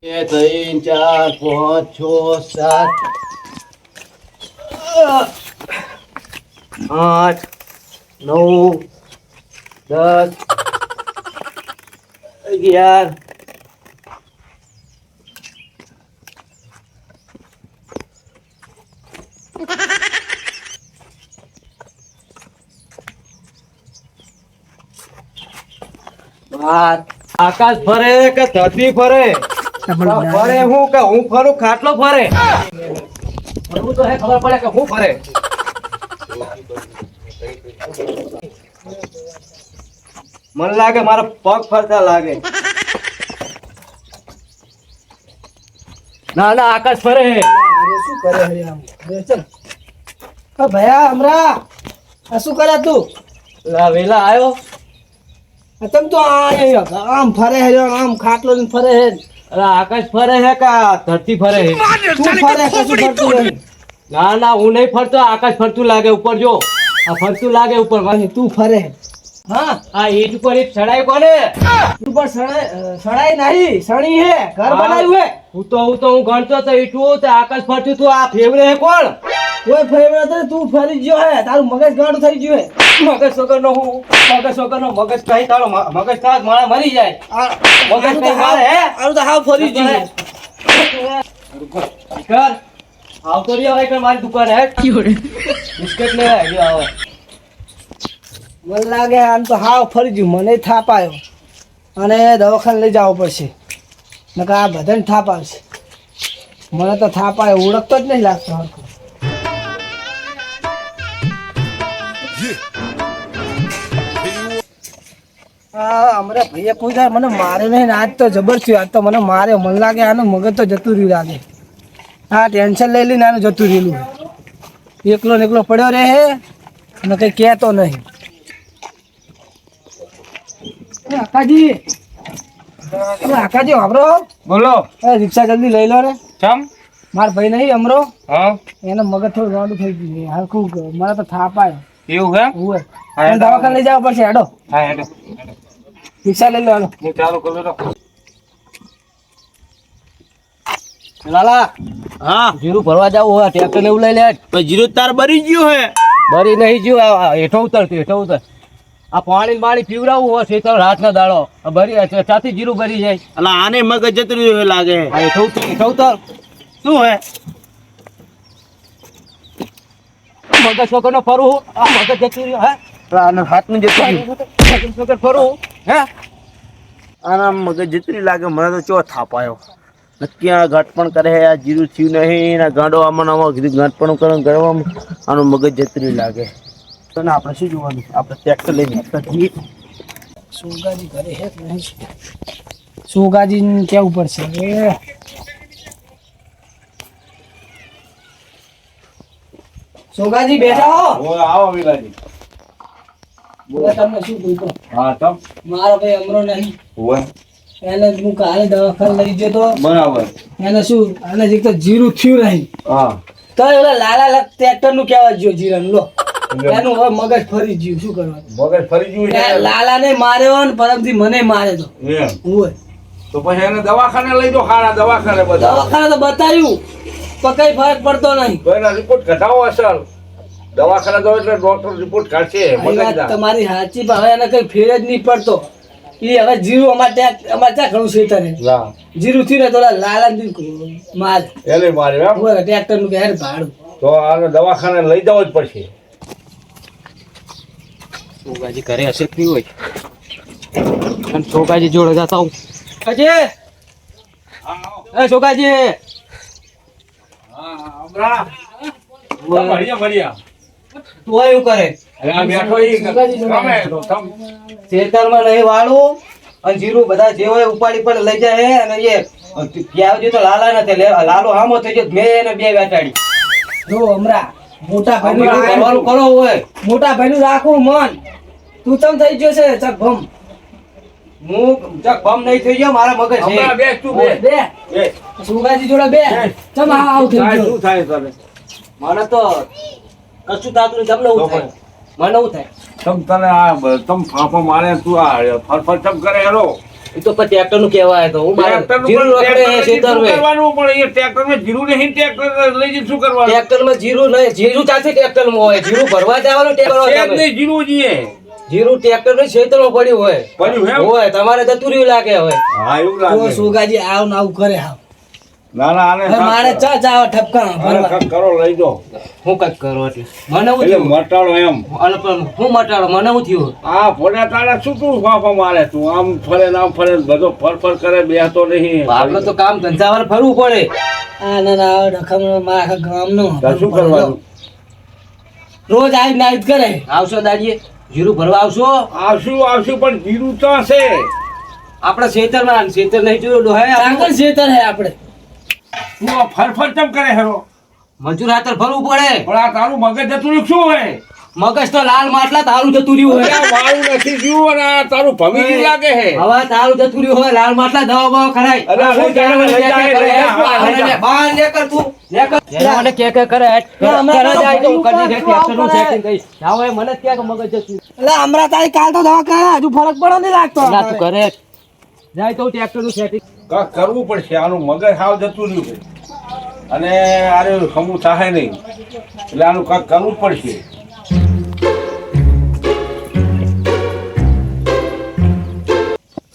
3 4 5 6 7 8 9 10 11 આકાશ ફરે કે ધરતી ફરે ફરે હું કે હું ફરું ખાટલો ફરે ફરવું તો હે ખબર પડે કે હું ફરે મને લાગે મારા પગ ફરતા લાગે ના ના આકાશ ફરે શું કરે આમ ચલ ભયા હમરા આ શું કરે તું વેલા આવ્યો તમ તો આમ ફરે હે આમ ખાટલો ને ફરે હે અરે આકાશ ફરે હે કે ધરતી ફરે હે તું ફરે કશું ફરતું નહીં ના ના હું નહીં ફરતો આકાશ ફરતું લાગે ઉપર જો આ ફરતું લાગે ઉપર તું ફરે હા આ ઈટ ઉપર ઈટ ચડાઈ કોને તું પર સડાઈ નહીં સણી હે ઘર બનાવ્યું હે હું તો હું ગણતો તો ઈટું તો આકાશ ફરતું તું આ ફેવરે હે કોણ કોઈ ફેવરે તો તું ફરી ગયો હે તારું મગજ ગાંડું થઈ ગયું હે મગજ વગર નો હું મગજ વગર નો મગજ કઈ તારો મગજ થાય મારા મરી જાય મગજ કઈ મારે હે આનું તો હાવ ફરી ગયું કર આવતો રહ્યો હોય કે મારી દુકાન હે બિસ્કિટ લે આવ્યો આવે મને લાગે આમ તો હાવ ફરી ગયું મને થાપ આવ્યો અને દવાખાને લઈ જવો પડશે નકર આ બધાને થાપ આવશે મને તો થાપ આવ્યો ઓળખતો જ નહીં લાગતો હરખો અમારા ભાઈએ કોઈ વાર મને મારે નહીં આજ તો જબર થયું આજ તો મને મારે મને લાગે આનું મગજ તો જતું રહ્યું લાગે હા ટેન્શન લઈ લઈને આનું જતું રહેલું એકલો ને એકલો પડ્યો રહે અને કંઈ કહેતો નહીં આકાજી આકાજી વાપરો બોલો રિક્ષા જલ્દી લઈ લો રે ચમ મારા ભાઈ નહીં અમરો હા એનો મગજ થોડું ગાંડું થઈ ગયું છે હરખું મારે તો થાપ આવ્યો એવું હે હોય દવાખાને લઈ જવા પડશે હેડો હા હેડો રિક્ષા લઈ લો હાલો હું ચાલુ કરું તો લાલા હા જીરું ભરવા જાવ હોય ટ્રેક્ટર ને એવું લઈ લે જીરું તાર બરી ગયું હે બરી નહીં ગયું હેઠો ઉતર આ પાણી બાણી પીવડાવવું હોય છે તો રાત ના દાડો બરી ચાથી જીરું ભરી જાય એટલે આને મગજ જતું રહ્યું લાગે હેઠો ઉતર શું હે મગજ વગર નો ફરું આ મગજ જતું રહ્યું હે આનો હાથ નું જતું રહ્યું વગર ફરું હે આના મગજ જતું લાગે મને તો ચો થાપાયો નક્કી આ ઘટ પણ કરે આ જીરું થયું નહીં આ ગાંડો આમાં કીધું ઘટ પણ કરે ગરવામાં આનું મગજ જતું લાગે તો ને આપણે શું જોવાનું આપણે ટ્રેક્ટર લઈને સુગાજી ઘરે હે કે નહીં સુગાજીને કેવું પડશે સુગાજી બેઠા હો આવો વિલાજી બોલો તમને શું પૂછો હા તમ મારો ભાઈ અમરો નહીં હોય એને હું કાલે દવાખાને લઈ ગયો તો બરાબર એને શું આને એક તો જીરું થયું નહીં હા તો ઓલા લાલા ટ્રેક્ટર નું કેવા ગયો જીરાનું લો એનું હવે મગજ ફરી ગયું શું કરવાનું મગજ ફરી ગયું લાલા ને માર્યો ને પરમથી મને મારે તો એમ હોય તો પછી એને દવાખાને લઈ જો ખાના દવાખાને બધા દવાખાને તો બતાવ્યું પણ કઈ ફરક પડતો નહીં તો એના રિપોર્ટ ઘટાવો અસલ દવાખાને જાવ એટલે ડોક્ટર રિપોર્ટ કાઢશે આ વાત તમારી સાચી પણ હવે એને કઈ ફેર જ નહીં પડતો એ હવે જીરું અમારે ત્યાં ઘણું સેટર હે જીરું થયું ને તો લાલા માર એને માર્યો એમ ટ્રેક્ટર નું કે હેર ભાડું તો આને દવાખાને લઈ જવો જ પડશે સોગાજી ઘરે હશે જ નહીં હોય અને સોગાજી જોડે જતા હું અજય એ સોગાજી તું એવું કરે ખેતરમાં નહીં વાળું અને જીરું બધા જે હોય ઉપાડી પણ લઈ જાય અને એ પ્યાવજી તો લાલા નથી લાલો હામો થઈ ગયો મેં એને બે બેઠાડી જો હમણાં મોટા ભાઈ કરવાનું કરો હોય મોટા ભાઈ નું રાખવું મન તું ચમ થઈ ગયો છે ચકભમ હું ચકભમ નહીં થઈ ગયો મારા મગજ છે બે તું બે સુગાજી જોડે બે ચમ આવ થઈ ગયો શું થાય તને મને તો કશું તાતું તમને એવું થાય મને એવું થાય તમ તને આ તમ ફાફો મારે તું આ ફરફર ચમ કરે હેરો ઈ તો પછી ટ્રેક્ટર નું કહેવાય તો હું મારે જીરું રખડે છે ખેતર શું મે કરવાનું પણ એ ટ્રેક્ટરમાં જીરું નહીં, ટ્રેક્ટર લઈ જઈને શું કરવાનું? ટ્રેક્ટર માં જીરું નહીં, જીરું ચાલશે ટ્રેક્ટર માં હોય, જીરું ભરવા જવાનું ટ્રેક્ટર છે જ માં નહીં જીરું જીએ. જીરું ટ્રેક્ટર નું ખેતર માં પડ્યું હોય પડ્યું એમ? હોય તમારે જતું રહ્યું લાગે હવે. હા એવું તો લાગે. સુગાજી આવ ને આવું કરે હાવ ના ના આને હવે મારે ચા ચા ઠપકા આને ભરવા કાંઈક કરો લઈ જાઓ. હું કઈક કરો એટલે મને હું એટલે થયું મટાડો એમ. અને પણ હું મટાડો મને હું થયું આ ભોળા તાળા શું તું ફાંફા મારે તું? આમ ફરે ને આમ ફરે ને બધો ફર કરે બેસતો નહીં. આપણે તો કામ ધંધાવાર ફરવું પડે. આ ના ના રખમ મારા આખા ગામનો તો શું કરવાનું? રોજ આવી નાઈટ કરે આવશો દાડીએ જીરું ભરવા આવશો આવશું પણ જીરું તો હશે. આપણે ખેતરમાં ખેતર નહીં જોયું ડોહાય આપણે. આગળ ખેતર હે આપણે તું આ ફર ચમ કરે હેરો? મજૂર હાથર ફરવું પડે. પણ આ તારું મગજ જતું રહ્યું શું હોય? મગજ તો લાલ માટલા તારું જતું રહ્યું અરે હોય. આ વાળું નથી જીવું અને આ તારું ભમી લાગે હે. હવે તારું જતું રહ્યું હોય લાલ માટલા દવા બવા ખરાય. અરે આ લઈ જા, લઈ જા, લઈ જા, હા, લઈ જા. બહાર લેકર તું લેકર. જેને મને કે કરે કરે જાય તો હું કરી દે ટ્રેક્ટરનું setting કરીશ. ના હોય મને જ કે મગજ જતું. એટલે હમણાં તારી કાલ તો દવા કરે હજુ ફરક પડો નહીં લાગતો ના તું કરે જાય તો ટ્રેક્ટરનું setting. કાંઈક કરવું પડશે. આનું મગજ હાવ જતું રહ્યું છે અને આરે ખમું થાય નહીં એટલે આનું કાંઈક કરવું જ પડશે.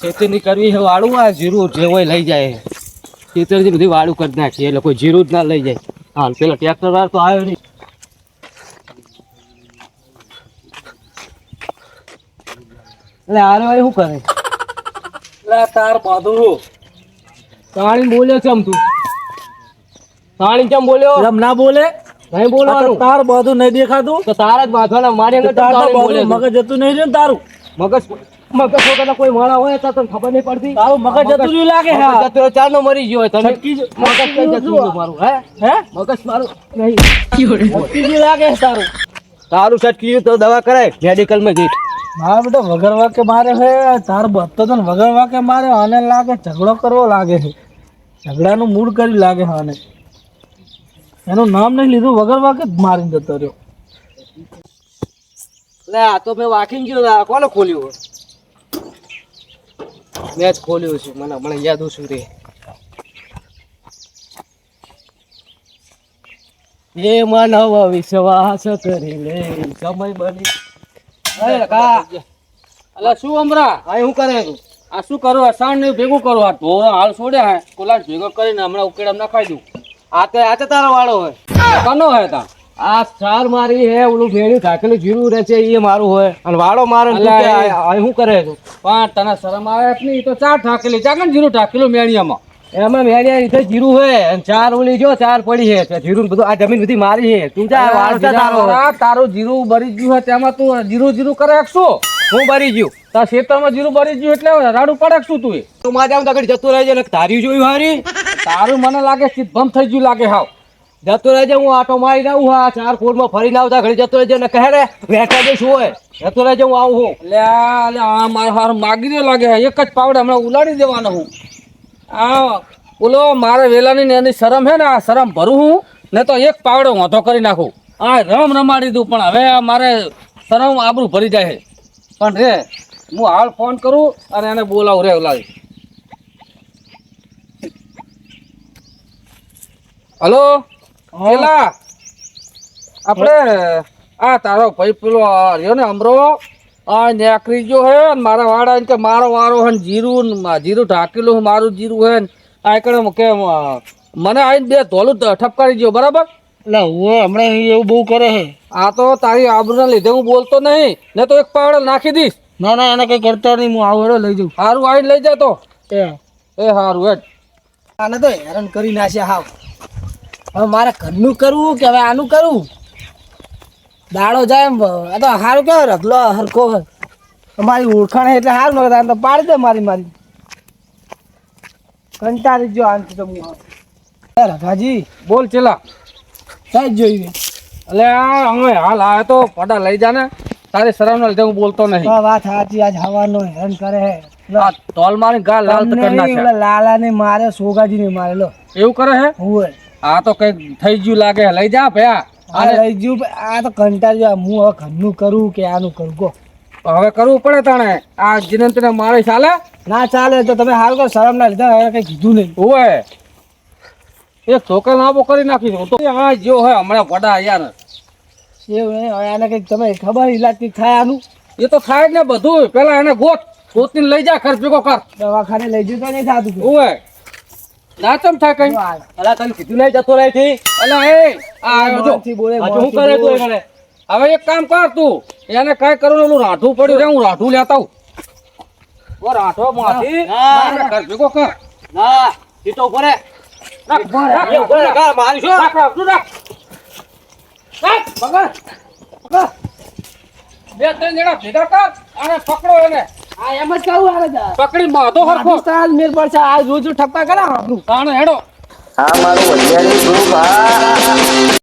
ખેતી ની કરવી છે વાળું આ જીરું જે હોય લઈ જાય ખેતરથી બધી વાળું કરી નાખીએ એટલે કોઈ જીરું જ ના લઈ જાય. હાલ પેલો ટ્રેક્ટર વાળો તો આવ્યો નહીં. એટલે હારે વાળી શું કરે? એટલે તાર બાંધું તાણી બોલ્યો છે તું તાણી કેમ બોલ્યો? એમ ના બોલે નહીં બોલવાનું. તાર બધું નહીં દેખાતું તો તારા જ બાંધવાના મારી આગળ તો તાણી બોલે છે. મગજ જતું નહીં રહ્યું ને તારું મગજ મગજ વગરના કોઈ માણા હોય તો તને ખબર નહીં પડતી. તારું મગજ જતું રહ્યું લાગે મગજ જતો રહ્યો, ચારનો મરી ગયો હોય તમે. છટકી જ- મગજ કઈ જતું રહ્યું મારું હે હે મગજ મારું નહીં છટકી ગયું લાગે છે તારું તારું છટકી તો દવા કરાય મેડિકલમાં જઈ. મારા બેટા વગર વાકે મારે છે તાર બધતો તો વગર વાકે મારે આને લાગે ઝઘડો કરવો લાગે છે ઝઘડાનું મૂડ કરી લાગે છે આને એનું નામ નહીં લીધું વગર વાકે જ મારીને જતો રહ્યો લે આ તો મેં વાકીને ગયો આ કોને ખોલ્યું હોય? મેં જ ખોલ્યું છે મને યાદ ઓછું રે. એ માનવ વિશ્વાસ કરી લે સમય બની. અરે કા અલા શું અમરા આ શું કરે તું? આ શું કરો અસાણ ને ભેગું કરો આ ઢોર હાલ છોડ્યા હે કોલા ભેગો કરીને હમણાં ઉકેડ નાખાઈ દઉં. આ તો તારો વાળો હોય કનો હોય તા આ ચાર મારી હે ઓલું ભેડ્યું ઢાકેલું જીરું રહે છે એ મારું હોય અને વાળો મારે શું કરે તું? પણ તને શરમ આવે જ નહીં તો ચાર ઢાકેલી ચાકન જીરું ઢાકેલું મેળિયામાં એમાં મેળિયા રીતે જીરું હોય અને ચાર ઓલી જો ચાર પડી છે તો જીરું બધું આ જમીન બધી મારી છે તું જા વાળો છે તારો તારું જીરું બરી ગયું હોય તેમાં તું જીરું કરે શું? હું બરી ગયું તાર ખેતરમાં જીરું બરી ગયું એટલે રાડું પડે શું તું? તું માં જાવ તગડી જતું રહેજે ને ધાર્યું જોયું હારી તારું મને લાગે ચિતભમ થઈ ગયું લાગે હાવ જતો રહેજે. હું આટો મારી જાઉં હા ચાર ફોરમાં ફરીને આવતા ઘડી જતો રહેજે ને કહે રે બેઠા જે શું હોય જતો રહેજે હું આવું હું. એટલે આ મારા હાર માગી દે લાગે એક જ પાવડે હમણાં ઉલાડી દેવાનો હું. આ બોલો મારે વેલાની ને એની શરમ છે ને આ શરમ ભરું હું ને તો એક પાવડો વાંધો કરી નાખું. આ રમાડી દઉં પણ હવે મારે શરમ આબરું ભરી જાય છે. પણ રે હું હાલ ફોન કરું અને એને બોલાવું રે ઓલાવી. હલો પેલા આપણે આ તારો ભાઈ પેલો રહ્યો ને અમરો આ નેકરી ગયો હે ને મારા વાળા કે મારો વારો હે ને જીરું ઢાકેલું મારું જીરું હે ને આ એકડે કે મને આવીને બે ધોલું ઠપકારી ગયો બરાબર. એટલે હું હમણાં એવું બહુ કરે છે આ તો તારી આબરૂના લીધે હું બોલતો નહીં ને તો એક પાવડો નાખી દઈશ. ના ના એને કઈ કરતો નહીં હું આવું હેડો લઈ જાઉં સારું આવીને લઈ જાય તો એ સારું હેડ. આને તો હેરાન કરી નાખ્યા હાવ હવે મારે ઘરનું કરવું કે હવે આનું કરવું દાડો જાય એમ આ તો સારું કેવો રખલો હરખો મારી ઓળખાણ એટલે સારું નકર આને તો પાડી દે મારી કંટાળી જો આનથી તો હું રખાજી બોલ ચેલા સાહેબ જોઈ એટલે અમે હાલ આ તો પડા લઈ જા ને તારી શરમના લીધે હું બોલતો નહીં. વાત સાચી આજ હવાનો હેરાન કરે હે આ તોલ મારી ગા લાલ તો કરી નાખ્યા. લાલા ને મારે સોગાજી ને મારે લો એવું કરે હે હું આ તો કઈક થઈ ગયું લાગે લઈ જા ભયા. આ લઈ જઉં આ તો કંટાળી હું હવે ઘરનું કરું કે આનું કરું કહો હવે કરવું પડે તાણે આ જીનંત ને મારે ચાલે ના ચાલે તો તમે હાલ કરો શરમ ના લીધા હવે કઈ કીધું નહીં ઓવે એક છોકરા લાંબો કરી નાખી દો તો આ જો હે હમણાં વડા યાર એવું નહીં હવે આને કઈક તમે ખબર ઈલાજ કંઈક થાય આનું એ તો થાય જ ને બધું પેલા એને ગોતીને લઈ જા ખર્ચ ભેગો કર દવાખાને લઈ જતો નહીં થતું ઓવે ના ચમ થાય કઈ અલા તને કીધું નહીં જતો રહે થી અલા એ આ આવ્યો જો મોંથી બોલે, હજુ હું મોંથી કરે તું બોલે. એને હવે એક કામ કર તું એને કઈ કરું ને ઓલું રાઠું પડ્યું છે હું રાઠું લેતા આવું ઓ રાઠો માંથી ના. ખર્ચ ભેગો કર ના ઈ તો ઉપર રાખ એ ઉપર કા મારી શું રાખ રાખ તું રાખ રાખ પકડ પકડ બે ત્રણ જણા ભેગા કર અને પકડો એને આ એમ જ કહું આવે છે પકડી માધો હરખો પાકિસ્તાન મેર પડશે આ રોજ ઠપકા કરે આપણું તાણે હેડો આ મારું વડિયાળી ગ્રુપ આ